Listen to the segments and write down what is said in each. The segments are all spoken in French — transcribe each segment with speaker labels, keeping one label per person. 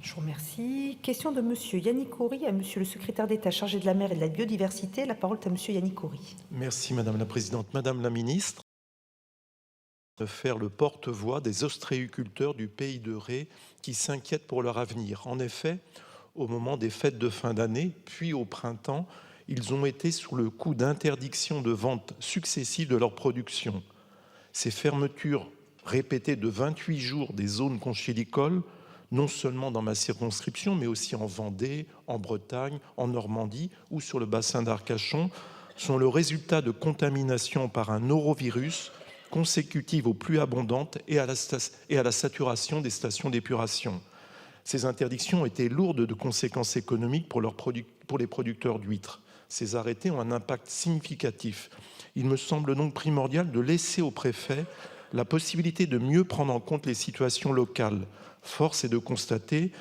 Speaker 1: Je vous remercie. Question de Monsieur Yannick Horry à Monsieur le secrétaire d'État chargé de la mer et de la biodiversité. La parole est à Monsieur Yannick Horry.
Speaker 2: Merci Madame la Présidente. Madame la Ministre, de faire le porte-voix des ostréiculteurs du pays de Ré qui s'inquiètent pour leur avenir. En effet, au moment des fêtes de fin d'année, puis au printemps, ils ont été sous le coup d'interdictions de vente successives de leur production. Ces fermetures répétées de 28 jours des zones conchylicoles, non seulement dans ma circonscription, mais aussi en Vendée, en Bretagne, en Normandie ou sur le bassin d'Arcachon, sont le résultat de contamination par un norovirus consécutive aux pluies abondantes et à la saturation des stations d'épuration. Ces interdictions étaient lourdes de conséquences économiques pour les producteurs d'huîtres. Ces arrêtés ont un impact significatif. Il me semble donc primordial de laisser au préfet la possibilité de mieux prendre en compte les situations locales. Force est de constater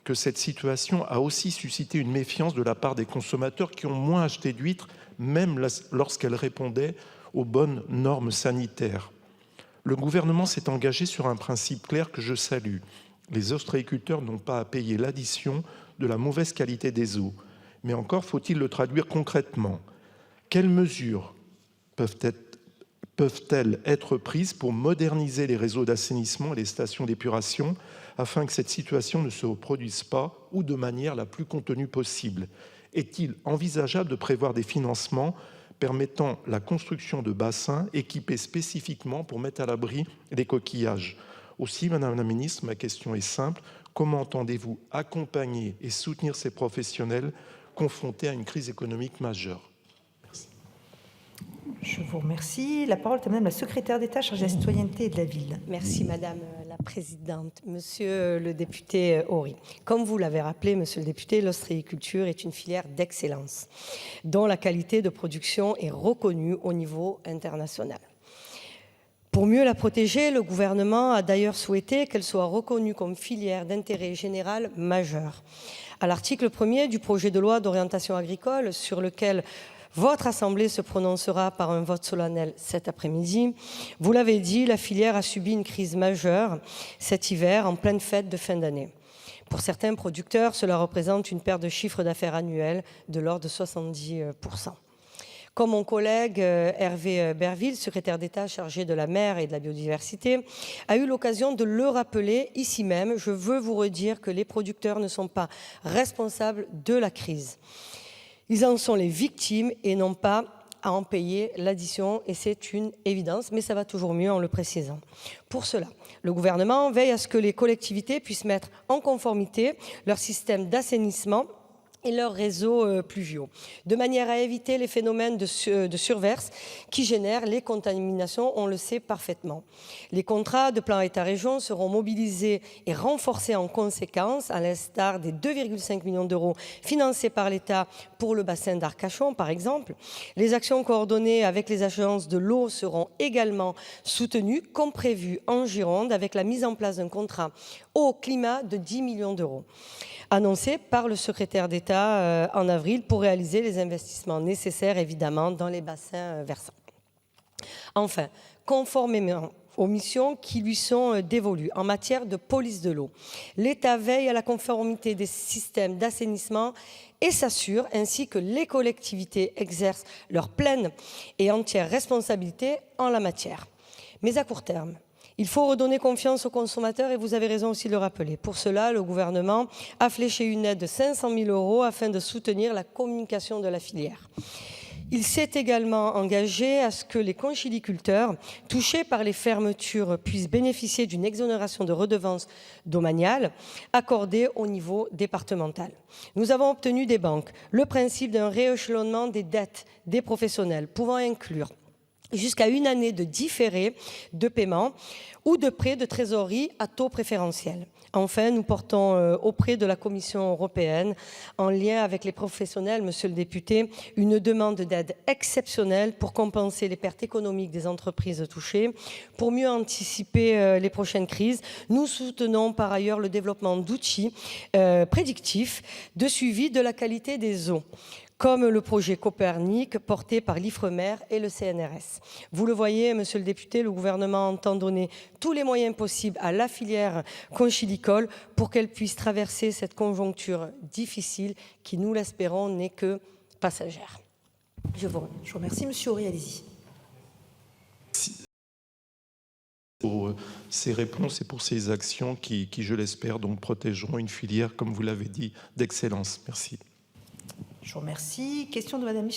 Speaker 2: que cette situation a aussi suscité une méfiance de la part des consommateurs qui ont moins acheté d'huîtres, même lorsqu'elles répondaient aux bonnes normes sanitaires. Le gouvernement s'est engagé sur un principe clair que je salue. Les ostréiculteurs n'ont pas à payer l'addition de la mauvaise qualité des eaux. Mais encore faut-il le traduire concrètement. Quelles mesures peuvent-elles être prises pour moderniser les réseaux d'assainissement et les stations d'épuration afin que cette situation ne se reproduise pas ou de manière la plus contenue possible? Est-il envisageable de prévoir des financements permettant la construction de bassins équipés spécifiquement pour mettre à l'abri les coquillages? Aussi, Madame la Ministre, ma question est simple. Comment entendez-vous accompagner et soutenir ces professionnels confrontés à une crise économique majeure? Merci.
Speaker 1: Je vous remercie. La parole est à Madame la secrétaire d'État chargée de la citoyenneté et de la ville.
Speaker 3: Merci Madame la Présidente. Monsieur le député Horry, comme vous l'avez rappelé, Monsieur le député, l'ostréiculture est une filière d'excellence dont la qualité de production est reconnue au niveau international. Pour mieux la protéger, le gouvernement a d'ailleurs souhaité qu'elle soit reconnue comme filière d'intérêt général majeur. À l'article 1er du projet de loi d'orientation agricole, sur lequel votre Assemblée se prononcera par un vote solennel cet après-midi, vous l'avez dit, la filière a subi une crise majeure cet hiver en pleine fête de fin d'année. Pour certains producteurs, cela représente une perte de chiffre d'affaires annuel de l'ordre de 70%. Comme mon collègue Hervé Berville, secrétaire d'État chargé de la mer et de la biodiversité, a eu l'occasion de le rappeler ici même, je veux vous redire que les producteurs ne sont pas responsables de la crise. Ils en sont les victimes et n'ont pas à en payer l'addition, et c'est une évidence, mais ça va toujours mieux en le précisant. Pour cela, le gouvernement veille à ce que les collectivités puissent mettre en conformité leur système d'assainissement et leurs réseaux pluviaux, de manière à éviter les phénomènes de surverse qui génèrent les contaminations, on le sait parfaitement. Les contrats de plan État-région seront mobilisés et renforcés en conséquence, à l'instar des 2,5 millions d'euros financés par l'État pour le bassin d'Arcachon, par exemple. Les actions coordonnées avec les agences de l'eau seront également soutenues, comme prévu en Gironde, avec la mise en place d'un contrat eau-climat de 10 millions d'euros, annoncé par le secrétaire d'État en avril pour réaliser les investissements nécessaires, évidemment, dans les bassins versants. Enfin, conformément aux missions qui lui sont dévolues en matière de police de l'eau, l'État veille à la conformité des systèmes d'assainissement et s'assure ainsi que les collectivités exercent leur pleine et entière responsabilité en la matière. Mais à court terme, il faut redonner confiance aux consommateurs et vous avez raison aussi de le rappeler. Pour cela, le gouvernement a fléché une aide de 500 000 € afin de soutenir la communication de la filière. Il s'est également engagé à ce que les conchyliculteurs touchés par les fermetures puissent bénéficier d'une exonération de redevance domaniale accordée au niveau départemental. Nous avons obtenu des banques le principe d'un rééchelonnement des dettes des professionnels pouvant inclure jusqu'à une année de différé de paiement ou de prêt de trésorerie à taux préférentiel. Enfin, nous portons auprès de la Commission européenne, en lien avec les professionnels, Monsieur le député, une demande d'aide exceptionnelle pour compenser les pertes économiques des entreprises touchées. Pour mieux anticiper les prochaines crises, nous soutenons par ailleurs le développement d'outils prédictifs de suivi de la qualité des eaux. comme le projet Copernic porté par l'Ifremer et le CNRS. Vous le voyez, monsieur le député, le gouvernement entend donner tous les moyens possibles à la filière conchilicole pour qu'elle puisse traverser cette conjoncture difficile qui, nous l'espérons, n'est que passagère. Je vous remercie.
Speaker 1: Je vous remercie. Monsieur Horry, allez-y.
Speaker 2: Pour ces réponses et pour ces actions qui, je l'espère, donc protégeront une filière, comme vous l'avez dit, d'excellence. Merci.
Speaker 1: Je vous remercie. Question de Madame